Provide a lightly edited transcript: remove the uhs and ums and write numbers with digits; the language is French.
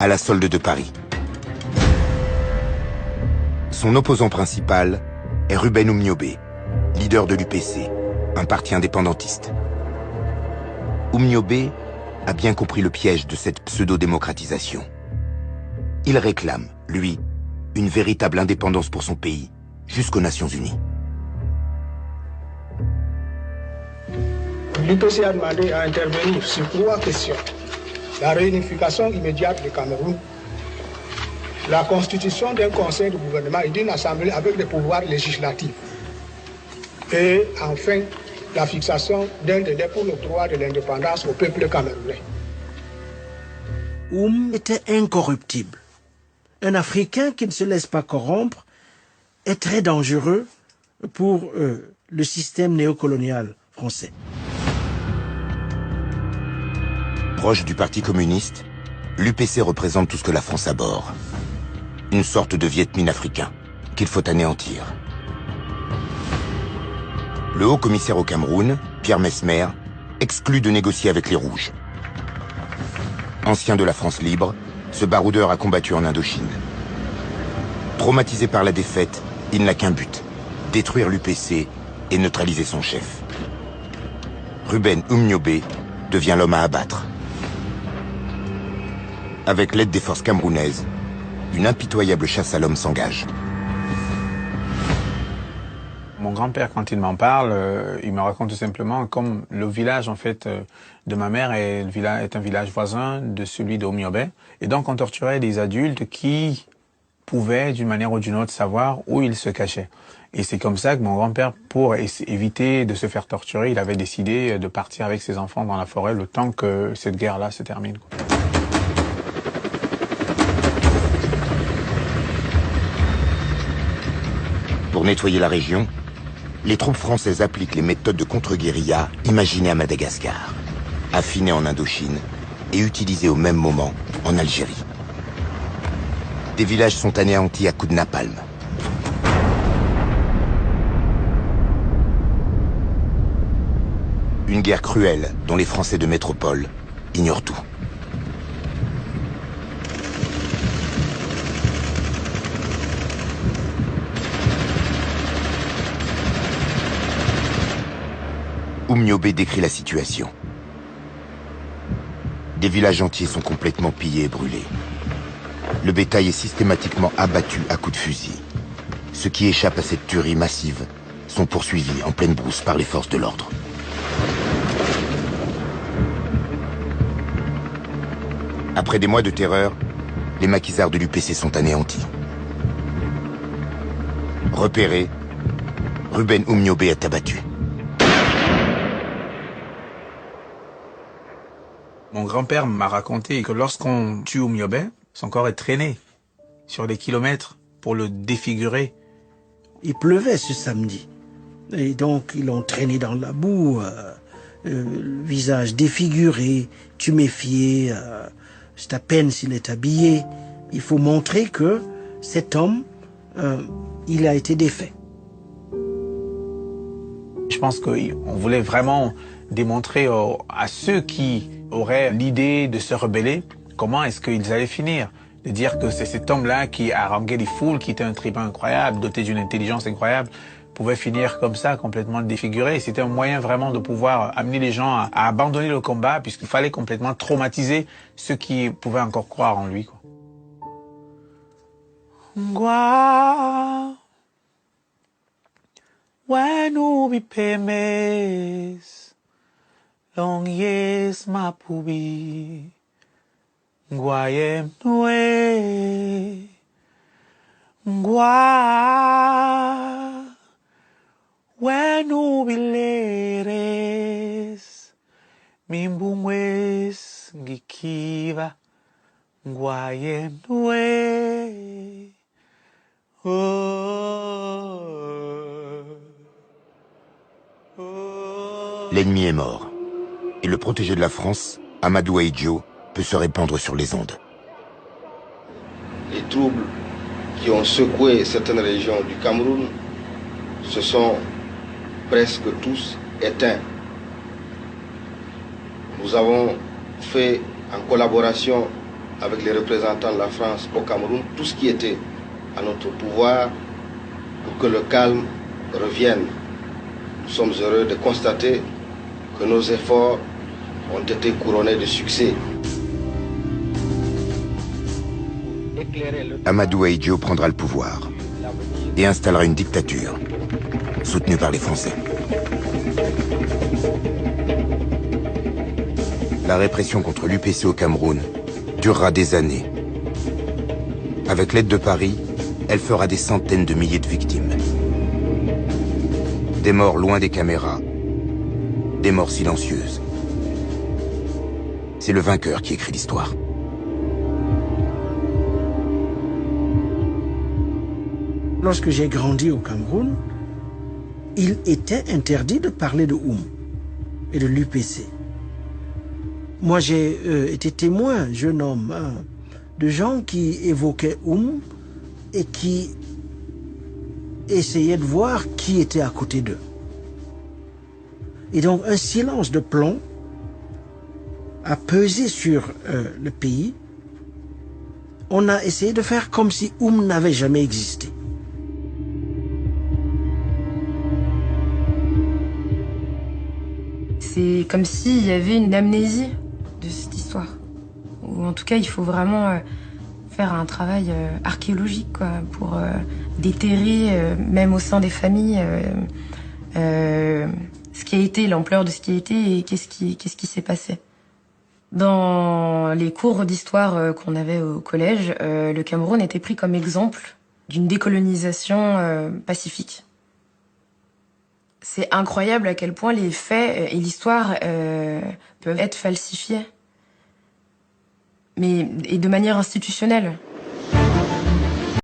à la solde de Paris. Son opposant principal est Ruben Oumniobé, leader de l'UPC, un parti indépendantiste. Oumniobé a bien compris le piège de cette pseudo-démocratisation. Il réclame, lui, une véritable indépendance pour son pays, jusqu'aux Nations Unies. L'UPC a demandé à intervenir sur 3 questions. La réunification immédiate du Cameroun, la constitution d'un conseil de gouvernement et d'une assemblée avec des pouvoirs législatifs. Et enfin, la fixation d'un délai pour le droit de l'indépendance au peuple camerounais. Était incorruptible. Un Africain qui ne se laisse pas corrompre est très dangereux pour le système néocolonial français. Proche du Parti communiste, l'UPC représente tout ce que la France abhorre. Une sorte de Viet Minh africain, qu'il faut anéantir. Le haut commissaire au Cameroun, Pierre Messmer, exclut de négocier avec les Rouges. Ancien de la France libre, ce baroudeur a combattu en Indochine. Traumatisé par la défaite, il n'a qu'un but, détruire l'UPC et neutraliser son chef. Ruben Oumniobé devient l'homme à abattre. Avec l'aide des forces camerounaises, une impitoyable chasse à l'homme s'engage. Mon grand-père, quand il m'en parle, il me raconte tout simplement comme le village en fait de ma mère est un village voisin de celui d'Oumniobé. Et donc on torturait des adultes qui pouvaient d'une manière ou d'une autre savoir où ils se cachaient. Et c'est comme ça que mon grand-père, pour éviter de se faire torturer, il avait décidé de partir avec ses enfants dans la forêt le temps que cette guerre-là se termine. Pour nettoyer la région, les troupes françaises appliquent les méthodes de contre-guérilla imaginées à Madagascar, affinées en Indochine et utilisées au même moment en Algérie. Des villages sont anéantis à coups de napalm. Une guerre cruelle dont les Français de métropole ignorent tout. Oumniobé décrit la situation. Des villages entiers sont complètement pillés et brûlés. Le bétail est systématiquement abattu à coups de fusil. Ceux qui échappent à cette tuerie massive sont poursuivis en pleine brousse par les forces de l'ordre. Après des mois de terreur, les maquisards de l'UPC sont anéantis. Repéré, Ruben Oumniobé est abattu. Mon grand-père m'a raconté que lorsqu'on tue Oumniobé, son corps est traîné sur des kilomètres pour le défigurer. Il pleuvait ce samedi. Et donc, ils l'ont traîné dans la boue, le visage défiguré, tuméfié. C'est à peine s'il est habillé. Il faut montrer que cet homme, il a été défait. Je pense qu'on voulait vraiment démontrer à ceux qui auraient l'idée de se rebeller, comment est-ce qu'ils allaient finir. De dire que c'est cet homme-là qui haranguait les foules, qui était un tribun incroyable, doté d'une intelligence incroyable, pouvait finir comme ça, complètement défiguré. C'était un moyen vraiment de pouvoir amener les gens à abandonner le combat, puisqu'il fallait complètement traumatiser ceux qui pouvaient encore croire en lui, quoi. Ngwa, wenu bipemes, long yes mapubi, ngwayem nwe, ngwa, wenu bileres, mimbungwes ngikiva, ngwayem nwe. L'ennemi est mort. Et le protégé de la France, Amadou Ahidjo, peut se répandre sur les ondes. Les troubles qui ont secoué certaines régions du Cameroun se sont presque tous éteints. Nous avons fait, en collaboration avec les représentants de la France au Cameroun, tout ce qui était à notre pouvoir pour que le calme revienne. Nous sommes heureux de constater que nos efforts ont été couronnés de succès. Amadou Ahidjo prendra le pouvoir et installera une dictature, soutenue par les Français. La répression contre l'UPC au Cameroun durera des années. Avec l'aide de Paris, elle fera des centaines de milliers de victimes. Des morts loin des caméras, des morts silencieuses. C'est le vainqueur qui écrit l'histoire. Lorsque j'ai grandi au Cameroun, il était interdit de parler de Oum et de l'UPC. Moi, j'ai été témoin, jeune homme, de gens qui évoquaient Oum et qui essayaient de voir qui était à côté d'eux. Et donc, un silence de plomb a pesé sur le pays. On a essayé de faire comme si Oum n'avait jamais existé. C'est comme s'il y avait une amnésie de cette histoire. Ou en tout cas, il faut vraiment faire un travail archéologique quoi, pour déterrer, même au sein des familles, ce qui a été, l'ampleur de ce qui a été et qu'est-ce qui s'est passé. Dans les cours d'histoire qu'on avait au collège, le Cameroun était pris comme exemple d'une décolonisation pacifique. C'est incroyable à quel point les faits et l'histoire peuvent être falsifiés, et de manière institutionnelle.